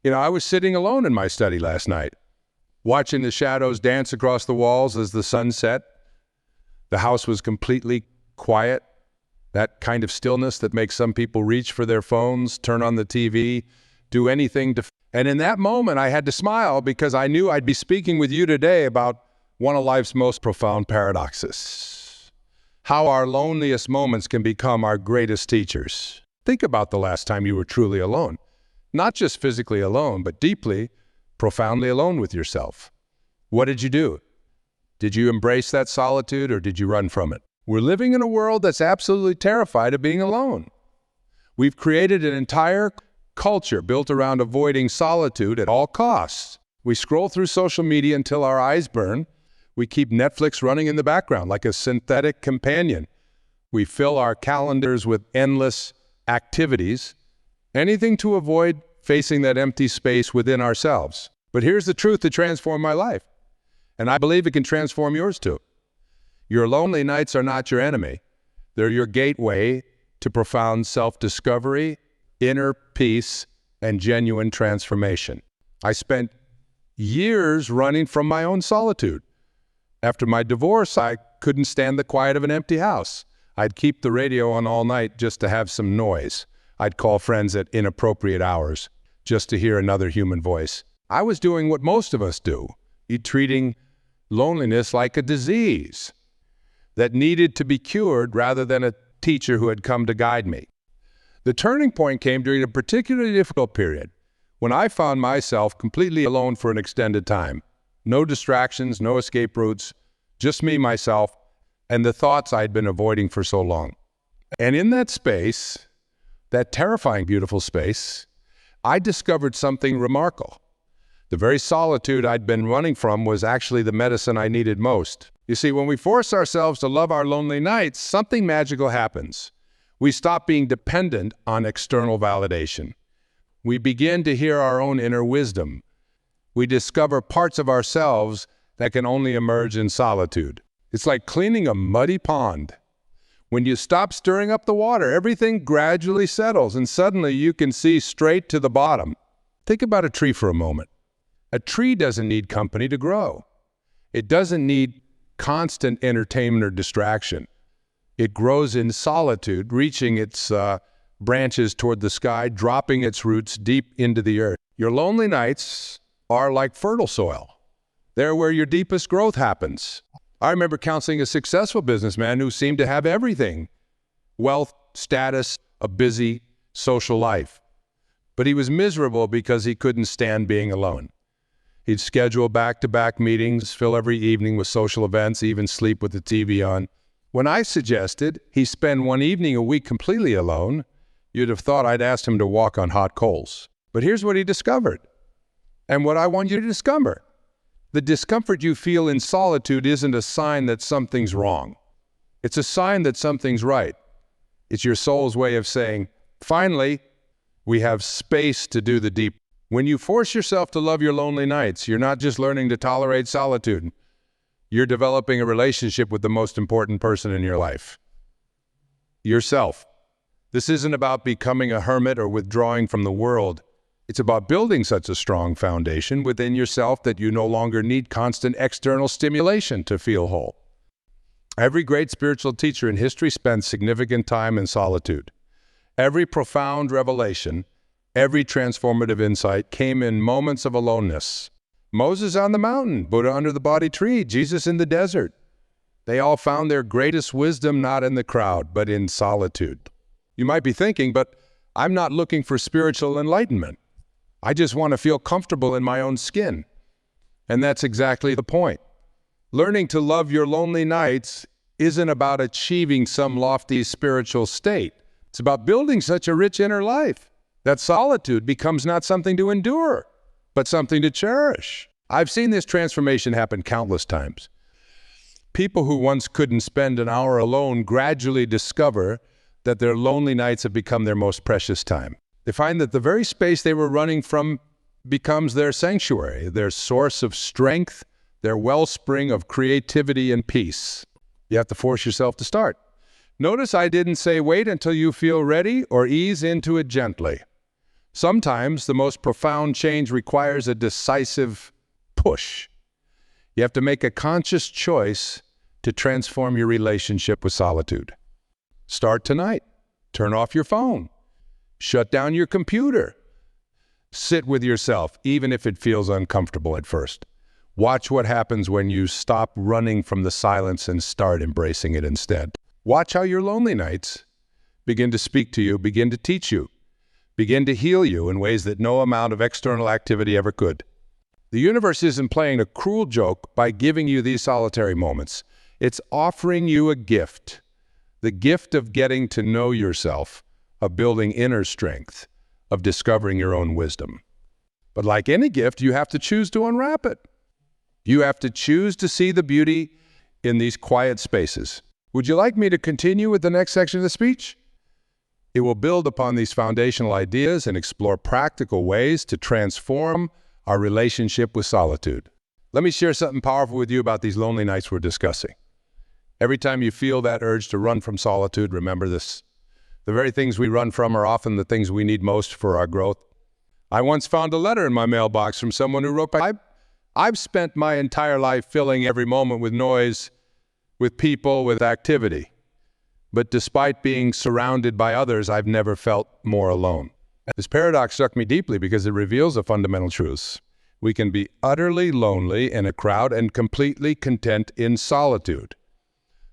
I was sitting alone in my study last night, watching the shadows dance across the walls as the sun set. The house was completely quiet, that kind of stillness that makes some people reach for their phones, turn on the TV, do anything to... And in that moment, I had to smile because I knew I'd be speaking with you today about one of life's most profound paradoxes. How our loneliest moments can become our greatest teachers. Think about the last time you were truly alone. Not just physically alone, but deeply, profoundly alone with yourself. What did you do? Did you embrace that solitude or did you run from it? We're living in a world that's absolutely terrified of being alone. We've created an entire culture built around avoiding solitude at all costs. We scroll through social media until our eyes burn. We keep Netflix running in the background like a synthetic companion. We fill our calendars with endless activities, anything to avoid facing that empty space within ourselves. But here's the truth that transformed my life, and I believe it can transform yours too. Your lonely nights are not your enemy. They're your gateway to profound self-discovery, inner peace, and genuine transformation. I spent years running from my own solitude. After my divorce, I couldn't stand the quiet of an empty house. I'd keep the radio on all night just to have some noise. I'd call friends at inappropriate hours just to hear another human voice. I was doing what most of us do, treating loneliness like a disease that needed to be cured rather than a teacher who had come to guide me. The turning point came during a particularly difficult period when I found myself completely alone for an extended time. No distractions, no escape routes, just me, myself, and the thoughts I'd been avoiding for so long. And in that space, that terrifying, beautiful space, I discovered something remarkable. The very solitude I'd been running from was actually the medicine I needed most. You see, when we force ourselves to love our lonely nights, something magical happens. We stop being dependent on external validation. We begin to hear our own inner wisdom. We discover parts of ourselves that can only emerge in solitude. It's like cleaning a muddy pond. When you stop stirring up the water, everything gradually settles, and suddenly you can see straight to the bottom. Think about a tree for a moment. A tree doesn't need company to grow. It doesn't need constant entertainment or distraction. It grows in solitude, reaching its branches toward the sky, dropping its roots deep into the earth. Your lonely nights are like fertile soil. They're where your deepest growth happens. I remember counseling a successful businessman who seemed to have everything: wealth, status, a busy social life. But he was miserable because he couldn't stand being alone. He'd schedule back-to-back meetings, fill every evening with social events, even sleep with the TV on. When I suggested he spend one evening a week completely alone, you'd have thought I'd asked him to walk on hot coals. But here's what he discovered, and what I want you to discover. The discomfort you feel in solitude isn't a sign that something's wrong. It's a sign that something's right. It's your soul's way of saying, finally, we have space to do the deep. When you force yourself to love your lonely nights, you're not just learning to tolerate solitude. You're developing a relationship with the most important person in your life, yourself. This isn't about becoming a hermit or withdrawing from the world. It's about building such a strong foundation within yourself that you no longer need constant external stimulation to feel whole. Every great spiritual teacher in history spent significant time in solitude. Every profound revelation, every transformative insight came in moments of aloneness. Moses on the mountain, Buddha under the Bodhi tree, Jesus in the desert. They all found their greatest wisdom not in the crowd, but in solitude. You might be thinking, but I'm not looking for spiritual enlightenment. I just want to feel comfortable in my own skin. And that's exactly the point. Learning to love your lonely nights isn't about achieving some lofty spiritual state. It's about building such a rich inner life that solitude becomes not something to endure, but something to cherish. I've seen this transformation happen countless times. People who once couldn't spend an hour alone gradually discover that their lonely nights have become their most precious time. They find that the very space they were running from becomes their sanctuary, their source of strength, their wellspring of creativity and peace. You have to force yourself to start. Notice I didn't say wait until you feel ready or ease into it gently. Sometimes the most profound change requires a decisive push. You have to make a conscious choice to transform your relationship with solitude. Start tonight. Turn off your phone. Shut down your computer. Sit with yourself, even if it feels uncomfortable at first. Watch what happens when you stop running from the silence and start embracing it instead. Watch how your lonely nights begin to speak to you, begin to teach you, begin to heal you in ways that no amount of external activity ever could. The universe isn't playing a cruel joke by giving you these solitary moments. It's offering you a gift, the gift of getting to know yourself, of building inner strength, of discovering your own wisdom. But like any gift, you have to choose to unwrap it. You have to choose to see the beauty in these quiet spaces. Would you like me to continue with the next section of the speech? It will build upon these foundational ideas and explore practical ways to transform our relationship with solitude. Let me share something powerful with you about these lonely nights we're discussing. Every time you feel that urge to run from solitude, remember this. The very things we run from are often the things we need most for our growth. I once found a letter in my mailbox from someone who wrote, I've spent my entire life filling every moment with noise, with people, with activity. But despite being surrounded by others, I've never felt more alone. This paradox struck me deeply because it reveals a fundamental truth. We can be utterly lonely in a crowd and completely content in solitude.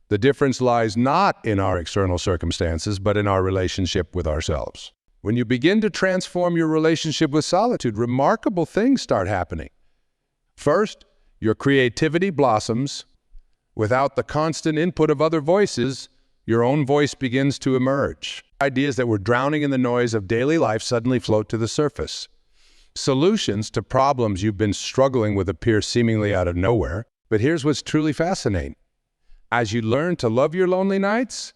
The difference lies not in our external circumstances, but in our relationship with ourselves. When you begin to transform your relationship with solitude, remarkable things start happening. First, your creativity blossoms. Without the constant input of other voices, your own voice begins to emerge. Ideas that were drowning in the noise of daily life suddenly float to the surface. Solutions to problems you've been struggling with appear seemingly out of nowhere. But here's what's truly fascinating. As you learn to love your lonely nights,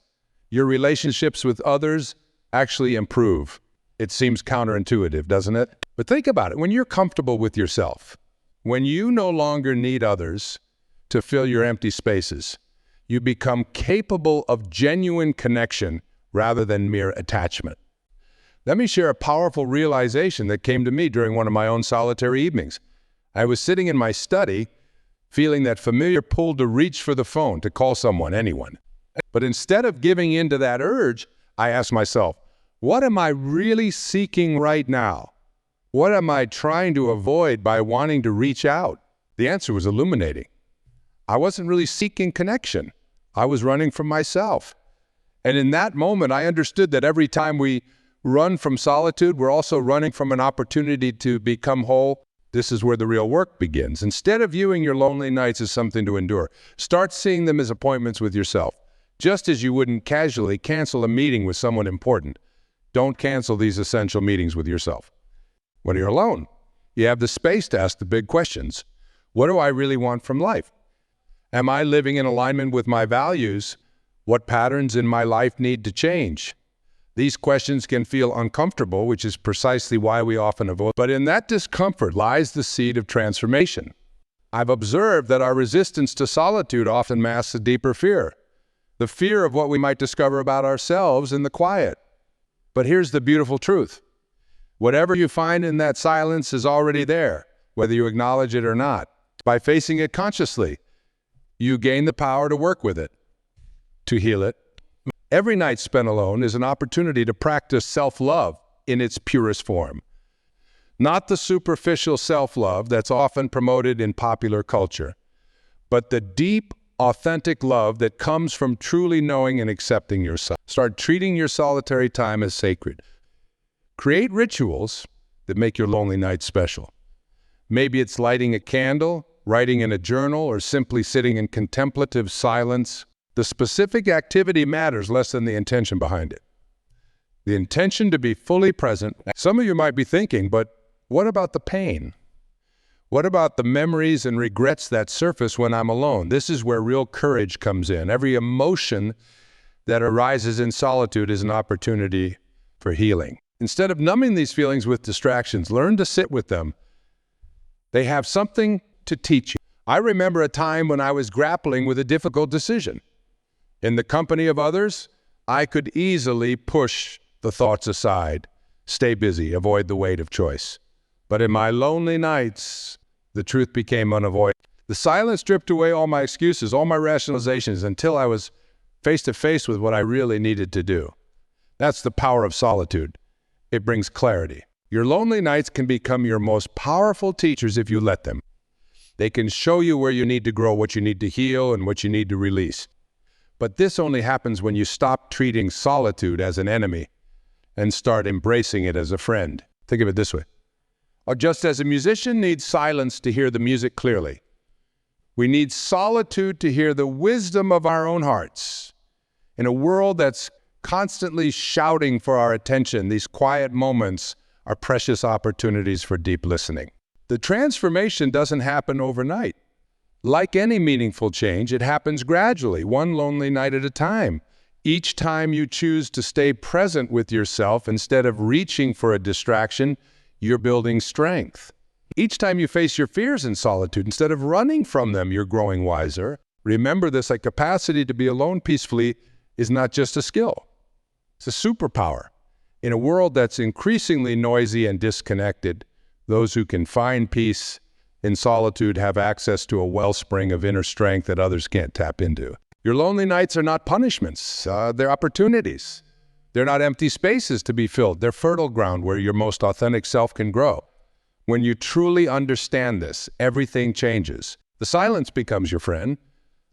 your relationships with others actually improve. It seems counterintuitive, doesn't it? But think about it. When you're comfortable with yourself, when you no longer need others to fill your empty spaces, you become capable of genuine connection rather than mere attachment. Let me share a powerful realization that came to me during one of my own solitary evenings. I was sitting in my study, feeling that familiar pull to reach for the phone, to call someone, anyone. But instead of giving in to that urge, I asked myself, what am I really seeking right now? What am I trying to avoid by wanting to reach out? The answer was illuminating. I wasn't really seeking connection. I was running from myself. And in that moment, I understood that every time we run from solitude, we're also running from an opportunity to become whole. This is where the real work begins. Instead of viewing your lonely nights as something to endure, start seeing them as appointments with yourself. Just as you wouldn't casually cancel a meeting with someone important, don't cancel these essential meetings with yourself. When you're alone, you have the space to ask the big questions. What do I really want from life? Am I living in alignment with my values? What patterns in my life need to change? These questions can feel uncomfortable, which is precisely why we often avoid. But in that discomfort lies the seed of transformation. I've observed that our resistance to solitude often masks a deeper fear, the fear of what we might discover about ourselves in the quiet. But here's the beautiful truth. Whatever you find in that silence is already there, whether you acknowledge it or not. By facing it consciously, you gain the power to work with it, to heal it. Every night spent alone is an opportunity to practice self-love in its purest form. Not the superficial self-love that's often promoted in popular culture, but the deep, authentic love that comes from truly knowing and accepting yourself. Start treating your solitary time as sacred. Create rituals that make your lonely night special. Maybe it's lighting a candle, writing in a journal, or simply sitting in contemplative silence. The specific activity matters less than the intention behind it. The intention to be fully present. Some of you might be thinking, but what about the pain? What about the memories and regrets that surface when I'm alone? This is where real courage comes in. Every emotion that arises in solitude is an opportunity for healing. Instead of numbing these feelings with distractions, learn to sit with them. They have something to teach you. I remember a time when I was grappling with a difficult decision. In the company of others, I could easily push the thoughts aside, stay busy, avoid the weight of choice. But in my lonely nights, the truth became unavoidable. The silence stripped away all my excuses, all my rationalizations, until I was face to face with what I really needed to do. That's the power of solitude. It brings clarity. Your lonely nights can become your most powerful teachers if you let them. They can show you where you need to grow, what you need to heal, and what you need to release. But this only happens when you stop treating solitude as an enemy and start embracing it as a friend. Think of it this way. Just as a musician needs silence to hear the music clearly, we need solitude to hear the wisdom of our own hearts. In a world that's constantly shouting for our attention, these quiet moments are precious opportunities for deep listening. The transformation doesn't happen overnight. Like any meaningful change, it happens gradually, one lonely night at a time. Each time you choose to stay present with yourself instead of reaching for a distraction, you're building strength. Each time you face your fears in solitude, instead of running from them, you're growing wiser. Remember this, like capacity to be alone peacefully is not just a skill. It's a superpower. In a world that's increasingly noisy and disconnected, those who can find peace in solitude have access to a wellspring of inner strength that others can't tap into. Your lonely nights are not punishments, they're opportunities. They're not empty spaces to be filled. They're fertile ground where your most authentic self can grow. When you truly understand this, everything changes. The silence becomes your friend.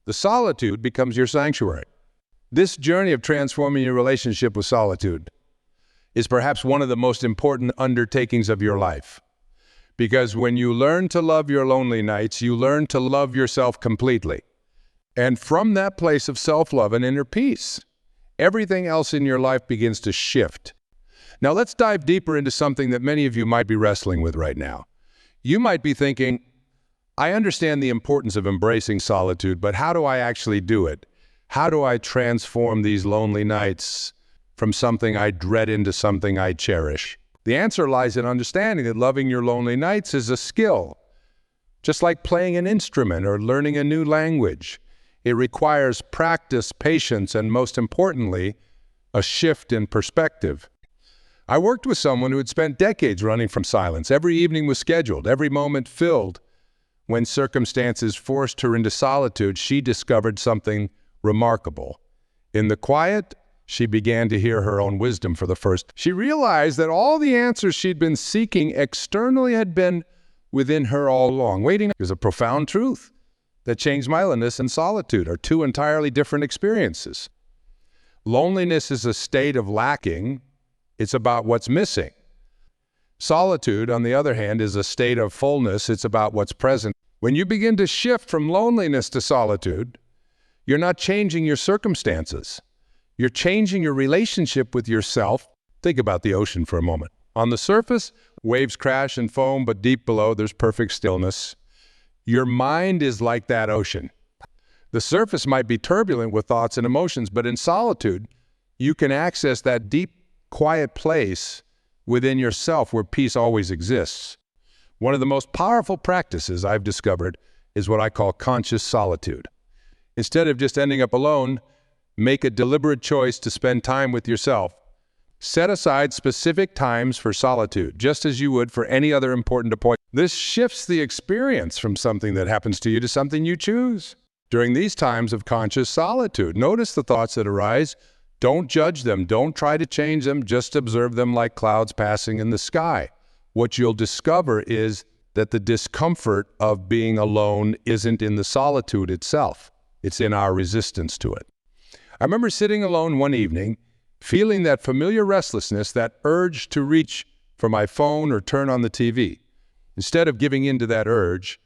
The solitude becomes your sanctuary. This journey of transforming your relationship with solitude is perhaps one of the most important undertakings of your life. Because when you learn to love your lonely nights, you learn to love yourself completely. And from that place of self-love and inner peace, everything else in your life begins to shift. Now let's dive deeper into something that many of you might be wrestling with right now. You might be thinking, I understand the importance of embracing solitude, but how do I actually do it? How do I transform these lonely nights from something I dread into something I cherish? The answer lies in understanding that loving your lonely nights is a skill. Just like playing an instrument or learning a new language, it requires practice, patience, and most importantly, a shift in perspective. I worked with someone who had spent decades running from silence. Every evening was scheduled, every moment filled. When circumstances forced her into solitude, she discovered something remarkable. In the quiet, she began to hear her own wisdom for the first. She realized that all the answers she'd been seeking externally had been within her all along. Waiting is a profound truth that changed my loneliness and solitude are two entirely different experiences. Loneliness is a state of lacking. It's about what's missing. Solitude, on the other hand, is a state of fullness. It's about what's present. When you begin to shift from loneliness to solitude, you're not changing your circumstances. You're changing your relationship with yourself. Think about the ocean for a moment. On the surface, waves crash and foam, but deep below, there's perfect stillness. Your mind is like that ocean. The surface might be turbulent with thoughts and emotions, but in solitude, you can access that deep, quiet place within yourself where peace always exists. One of the most powerful practices I've discovered is what I call conscious solitude. Instead of just ending up alone, make a deliberate choice to spend time with yourself. Set aside specific times for solitude, just as you would for any other important appointment. This shifts the experience from something that happens to you to something you choose. During these times of conscious solitude, notice the thoughts that arise. Don't judge them. Don't try to change them. Just observe them like clouds passing in the sky. What you'll discover is that the discomfort of being alone isn't in the solitude itself. It's in our resistance to it. I remember sitting alone one evening, feeling that familiar restlessness, that urge to reach for my phone or turn on the TV. Instead of giving in to that urge,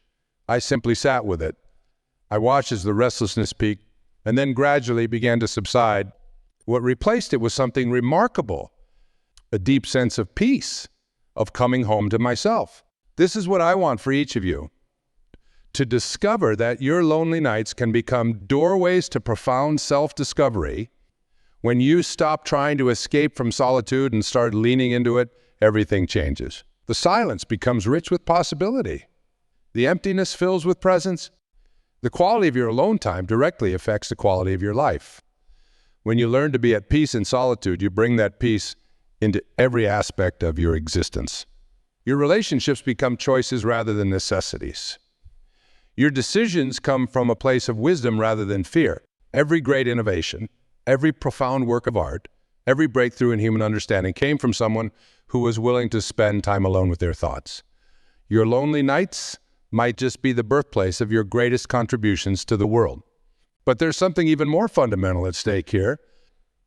I simply sat with it. I watched as the restlessness peaked and then gradually began to subside. What replaced it was something remarkable, a deep sense of peace, of coming home to myself. This is what I want for each of you. To discover that your lonely nights can become doorways to profound self-discovery. When you stop trying to escape from solitude and start leaning into it, everything changes. The silence becomes rich with possibility. The emptiness fills with presence. The quality of your alone time directly affects the quality of your life. When you learn to be at peace in solitude, you bring that peace into every aspect of your existence. Your relationships become choices rather than necessities. Your decisions come from a place of wisdom rather than fear. Every great innovation, every profound work of art, every breakthrough in human understanding came from someone who was willing to spend time alone with their thoughts. Your lonely nights might just be the birthplace of your greatest contributions to the world. But there's something even more fundamental at stake here.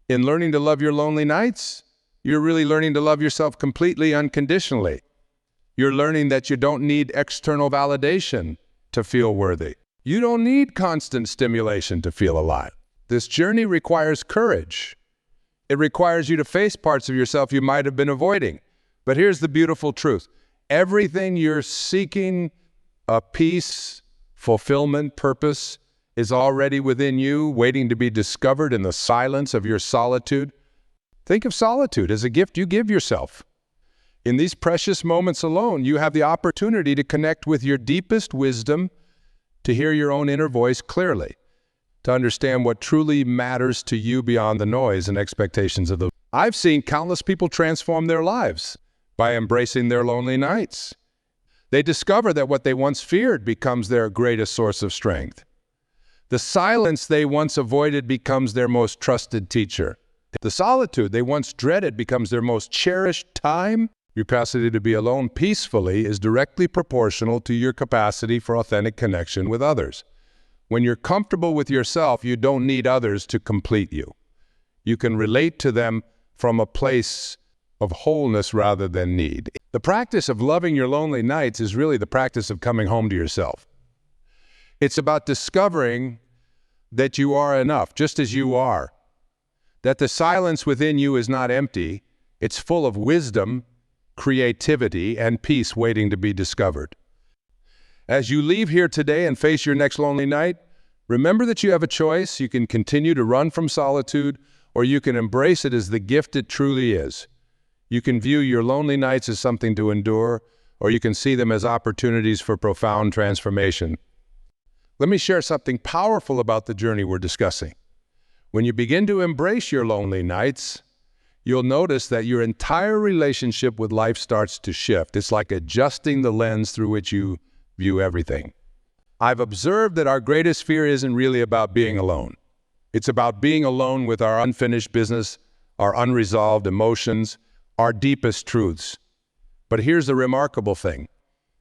In learning to love your lonely nights, you're really learning to love yourself completely, unconditionally. You're learning that you don't need external validation to feel worthy. You don't need constant stimulation to feel alive. This journey requires courage. It requires you to face parts of yourself you might have been avoiding. But here's the beautiful truth. Everything you're seeking, a peace, fulfillment, purpose, is already within you, waiting to be discovered in the silence of your solitude. Think of solitude as a gift you give yourself. In these precious moments alone, you have the opportunity to connect with your deepest wisdom, to hear your own inner voice clearly, to understand what truly matters to you beyond the noise and expectations of the... I've seen countless people transform their lives by embracing their lonely nights. They discover that what they once feared becomes their greatest source of strength. The silence they once avoided becomes their most trusted teacher. The solitude they once dreaded becomes their most cherished time. Your capacity to be alone peacefully is directly proportional to your capacity for authentic connection with others. When you're comfortable with yourself, you don't need others to complete you. You can relate to them from a place of wholeness rather than need. The practice of loving your lonely nights is really the practice of coming home to yourself. It's about discovering that you are enough, just as you are. That the silence within you is not empty. It's full of wisdom, creativity, and peace waiting to be discovered. As you leave here today and face your next lonely night, remember that you have a choice. You can continue to run from solitude, or you can embrace it as the gift it truly is. You can view your lonely nights as something to endure, or you can see them as opportunities for profound transformation. Let me share something powerful about the journey we're discussing. When you begin to embrace your lonely nights, you'll notice that your entire relationship with life starts to shift. It's like adjusting the lens through which you view everything. I've observed that our greatest fear isn't really about being alone. It's about being alone with our unfinished business, our unresolved emotions, our deepest truths. But here's the remarkable thing.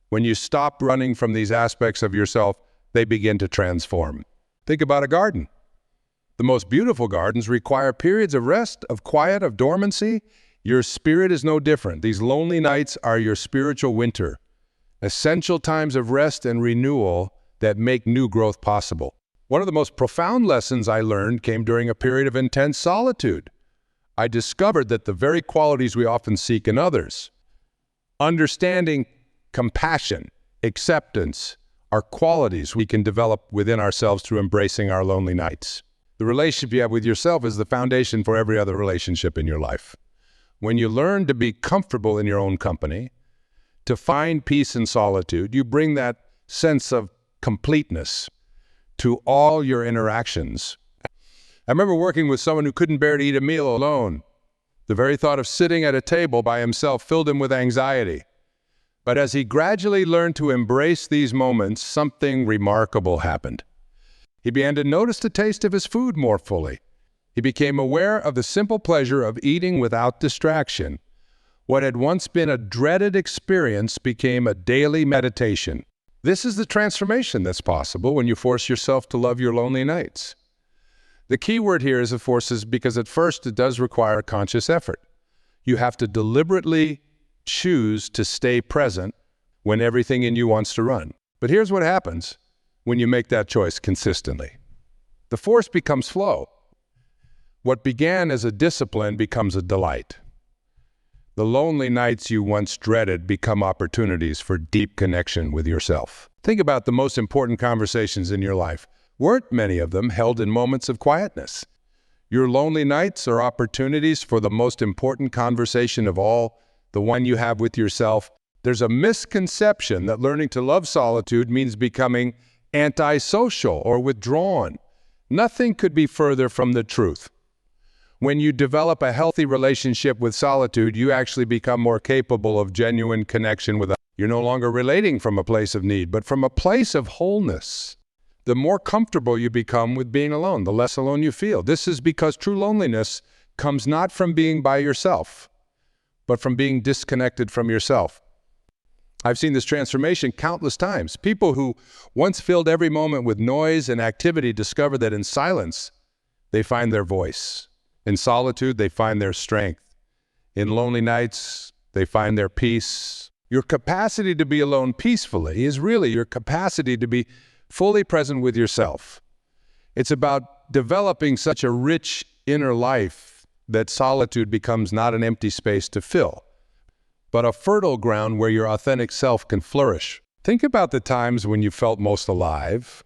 When you stop running from these aspects of yourself, they begin to transform. Think about a garden. The most beautiful gardens require periods of rest, of quiet, of dormancy. Your spirit is no different. These lonely nights are your spiritual winter, essential times of rest and renewal that make new growth possible. One of the most profound lessons I learned came during a period of intense solitude. I discovered that the very qualities we often seek in others, understanding, compassion, acceptance, are qualities we can develop within ourselves through embracing our lonely nights. The relationship you have with yourself is the foundation for every other relationship in your life. When you learn to be comfortable in your own company, to find peace in solitude, you bring that sense of completeness to all your interactions. I remember working with someone who couldn't bear to eat a meal alone. The very thought of sitting at a table by himself filled him with anxiety. But as he gradually learned to embrace these moments, something remarkable happened. He began to notice the taste of his food more fully. He became aware of the simple pleasure of eating without distraction. What had once been a dreaded experience became a daily meditation. This is the transformation that's possible when you force yourself to love your lonely nights. The key word here is forces, because at first it does require conscious effort. You have to deliberately choose to stay present when everything in you wants to run. But here's what happens when you make that choice consistently. The force becomes flow. What began as a discipline becomes a delight. The lonely nights you once dreaded become opportunities for deep connection with yourself. Think about the most important conversations in your life. Weren't many of them held in moments of quietness? Your lonely nights are opportunities for the most important conversation of all, the one you have with yourself. There's a misconception that learning to love solitude means becoming antisocial or withdrawn. Nothing could be further from the truth. When you develop a healthy relationship with solitude, you actually become more capable of genuine connection with others. You're no longer relating from a place of need, but from a place of wholeness. The more comfortable you become with being alone, the less alone you feel. This is because true loneliness comes not from being by yourself, but from being disconnected from yourself. I've seen this transformation countless times. People who once filled every moment with noise and activity discover that in silence, they find their voice. In solitude, they find their strength. In lonely nights, they find their peace. Your capacity to be alone peacefully is really your capacity to be fully present with yourself. It's about developing such a rich inner life that solitude becomes not an empty space to fill, but a fertile ground where your authentic self can flourish. Think about the times when you felt most alive,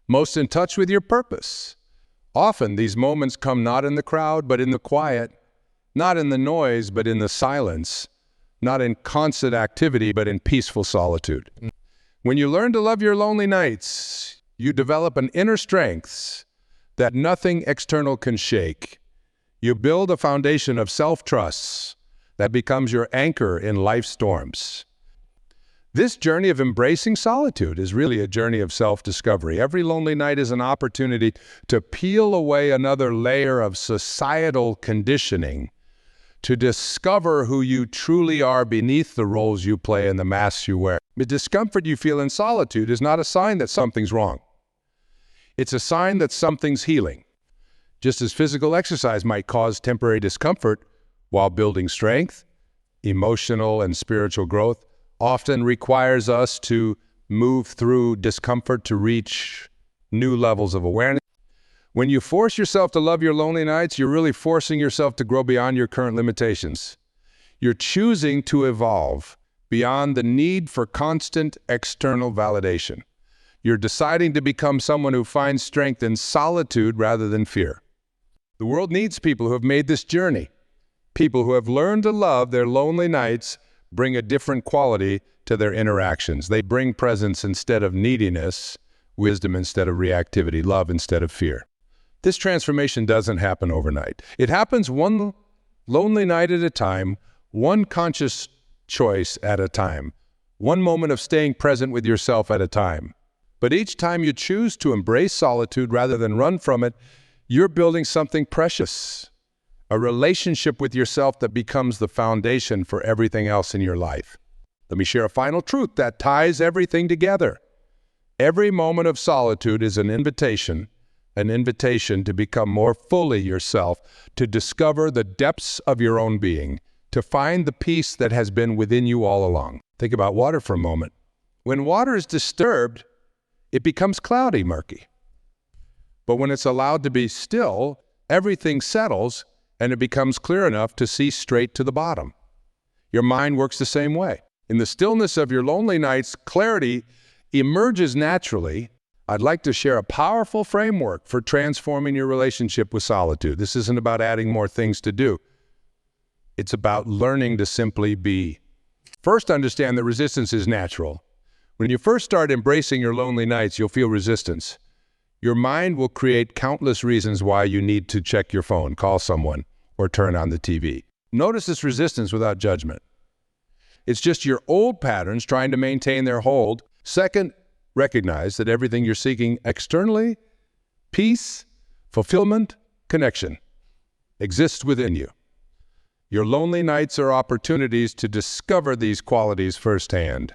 most in touch with your purpose. Often these moments come not in the crowd, but in the quiet, not in the noise, but in the silence, not in constant activity, but in peaceful solitude. When you learn to love your lonely nights, you develop an inner strength that nothing external can shake. You build a foundation of self-trust that becomes your anchor in life's storms. This journey of embracing solitude is really a journey of self-discovery. Every lonely night is an opportunity to peel away another layer of societal conditioning, to discover who you truly are beneath the roles you play and the masks you wear. The discomfort you feel in solitude is not a sign that something's wrong. It's a sign that something's healing. Just as physical exercise might cause temporary discomfort, while building strength, emotional and spiritual growth often requires us to move through discomfort to reach new levels of awareness. When you force yourself to love your lonely nights, you're really forcing yourself to grow beyond your current limitations. You're choosing to evolve beyond the need for constant external validation. You're deciding to become someone who finds strength in solitude rather than fear. The world needs people who have made this journey. People who have learned to love their lonely nights bring a different quality to their interactions. They bring presence instead of neediness, wisdom instead of reactivity, love instead of fear. This transformation doesn't happen overnight. It happens one lonely night at a time, one conscious choice at a time, one moment of staying present with yourself at a time. But each time you choose to embrace solitude rather than run from it, you're building something precious, a relationship with yourself that becomes the foundation for everything else in your life. Let me share a final truth that ties everything together. Every moment of solitude is an invitation to become more fully yourself, to discover the depths of your own being, to find the peace that has been within you all along. Think about water for a moment. When water is disturbed, it becomes cloudy, murky. But when it's allowed to be still, everything settles and it becomes clear enough to see straight to the bottom. Your mind works the same way. In the stillness of your lonely nights, clarity emerges naturally. I'd like to share a powerful framework for transforming your relationship with solitude. This isn't about adding more things to do. It's about learning to simply be. First, understand that resistance is natural. When you first start embracing your lonely nights, you'll feel resistance. Your mind will create countless reasons why you need to check your phone, call someone, or turn on the TV. Notice this resistance without judgment. It's just your old patterns trying to maintain their hold. Second, recognize that everything you're seeking externally, peace, fulfillment, connection, exists within you. Your lonely nights are opportunities to discover these qualities firsthand.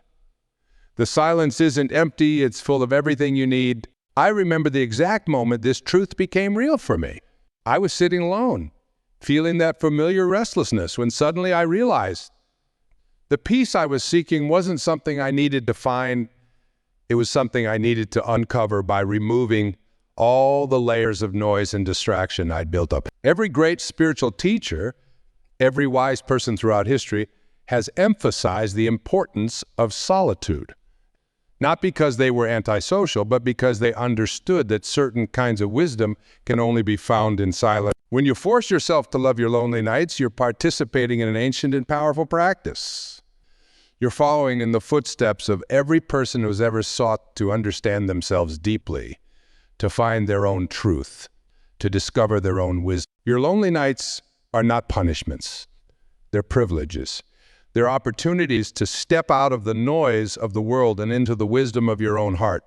The silence isn't empty, it's full of everything you need. I remember the exact moment this truth became real for me. I was sitting alone, feeling that familiar restlessness, when suddenly I realized the peace I was seeking wasn't something I needed to find. It was something I needed to uncover by removing all the layers of noise and distraction I'd built up. Every great spiritual teacher, every wise person throughout history, has emphasized the importance of solitude. Not because they were antisocial, but because they understood that certain kinds of wisdom can only be found in silence. When you force yourself to love your lonely nights, you're participating in an ancient and powerful practice. You're following in the footsteps of every person who's ever sought to understand themselves deeply, to find their own truth, to discover their own wisdom. Your lonely nights are not punishments. They're privileges. They're opportunities to step out of the noise of the world and into the wisdom of your own heart.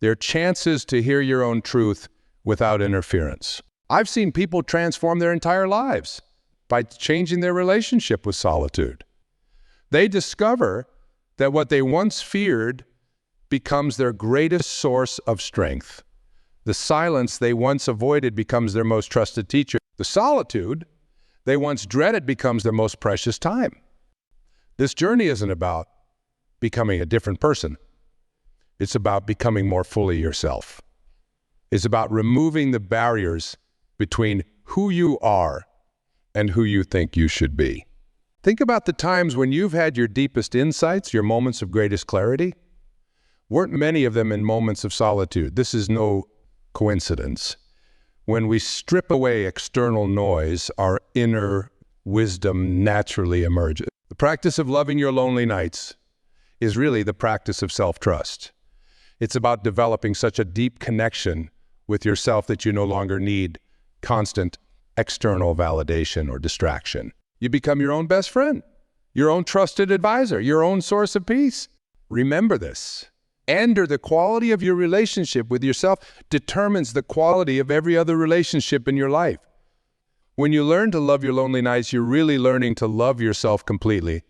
They're chances to hear your own truth without interference. I've seen people transform their entire lives by changing their relationship with solitude. They discover that what they once feared becomes their greatest source of strength. The silence they once avoided becomes their most trusted teacher. The solitude they once dreaded becomes their most precious time. This journey isn't about becoming a different person. It's about becoming more fully yourself. It's about removing the barriers between who you are and who you think you should be. Think about the times when you've had your deepest insights, your moments of greatest clarity. Weren't many of them in moments of solitude? This is no coincidence. When we strip away external noise, our inner wisdom naturally emerges. The practice of loving your lonely nights is really the practice of self-trust. It's about developing such a deep connection with yourself that you no longer need constant external validation or distraction. You become your own best friend, your own trusted advisor, your own source of peace. Remember this. The quality of your relationship with yourself determines the quality of every other relationship in your life. When you learn to love your lonely nights, you're really learning to love yourself completely,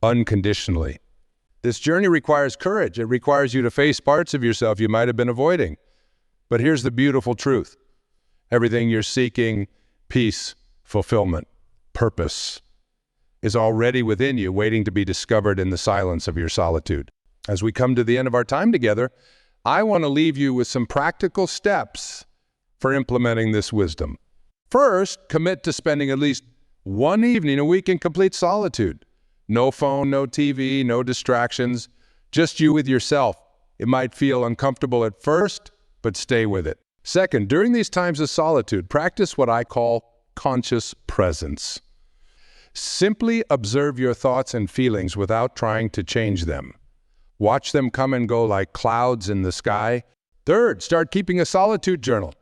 unconditionally. This journey requires courage. It requires you to face parts of yourself you might have been avoiding. But here's the beautiful truth. Everything you're seeking, peace, fulfillment, purpose, is already within you, waiting to be discovered in the silence of your solitude. As we come to the end of our time together, I want to leave you with some practical steps for implementing this wisdom. First, commit to spending at least one evening a week in complete solitude. No phone, no TV, no distractions, just you with yourself. It might feel uncomfortable at first, but stay with it. Second, during these times of solitude, practice what I call conscious presence. Simply observe your thoughts and feelings without trying to change them. Watch them come and go like clouds in the sky. Third, start keeping a solitude journal.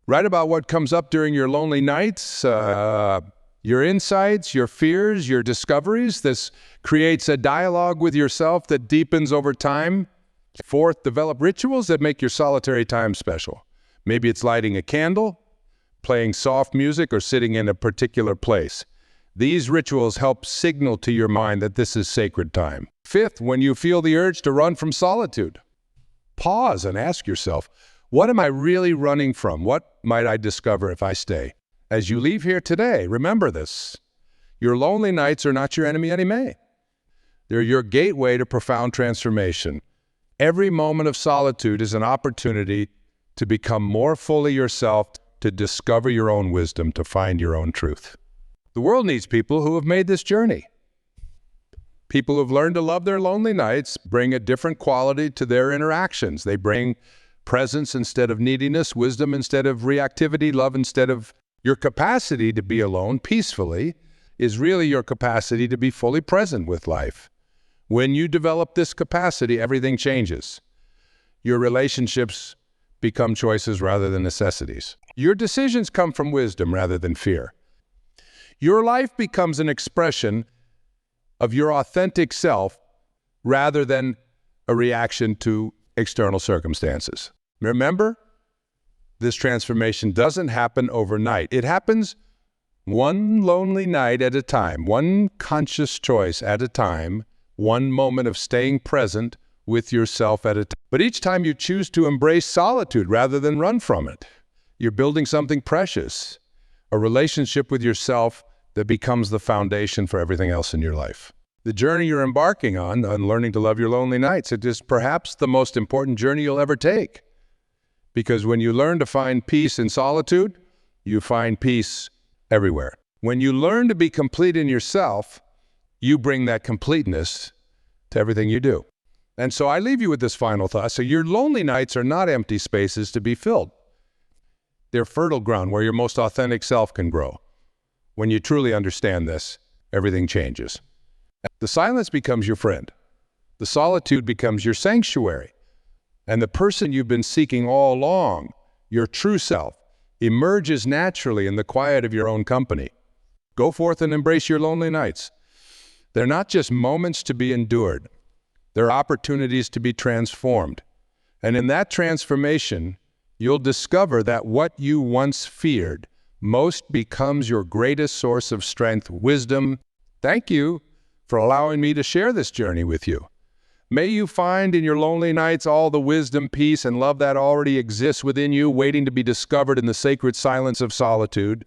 Write about what comes up during your lonely nights, your insights, your fears, your discoveries. This creates a dialogue with yourself that deepens over time. Fourth, develop rituals that make your solitary time special. Maybe it's lighting a candle, playing soft music, or sitting in a particular place. These rituals help signal to your mind that this is sacred time. Fifth, when you feel the urge to run from solitude, pause and ask yourself, what am I really running from? What might I discover if I stay? As you leave here today, remember this. Your lonely nights are not your enemy anymore. They're your gateway to profound transformation. Every moment of solitude is an opportunity to become more fully yourself, to discover your own wisdom, to find your own truth. The world needs people who have made this journey. People who have learned to love their lonely nights bring a different quality to their interactions. They bring presence instead of neediness, wisdom instead of reactivity, love instead of... Your capacity to be alone peacefully is really your capacity to be fully present with life. When you develop this capacity, everything changes. Your relationships become choices rather than necessities. Your decisions come from wisdom rather than fear. Your life becomes an expression of your authentic self rather than a reaction to external circumstances. Remember, this transformation doesn't happen overnight. It happens one lonely night at a time, one conscious choice at a time, one moment of staying present with yourself at a time. But each time you choose to embrace solitude rather than run from it, you're building something precious, a relationship with yourself that becomes the foundation for everything else in your life. The journey you're embarking on learning to love your lonely nights, it is perhaps the most important journey you'll ever take. Because when you learn to find peace in solitude, you find peace everywhere. When you learn to be complete in yourself, you bring that completeness to everything you do. And so I leave you with this final thought. So your lonely nights are not empty spaces to be filled. They're fertile ground where your most authentic self can grow. When you truly understand this, everything changes. The silence becomes your friend. The solitude becomes your sanctuary. And the person you've been seeking all along, your true self, emerges naturally in the quiet of your own company. Go forth and embrace your lonely nights. They're not just moments to be endured. They're opportunities to be transformed. And in that transformation, you'll discover that what you once feared most becomes your greatest source of strength, wisdom. Thank you for allowing me to share this journey with you. May you find in your lonely nights all the wisdom, peace, and love that already exists within you, waiting to be discovered in the sacred silence of solitude.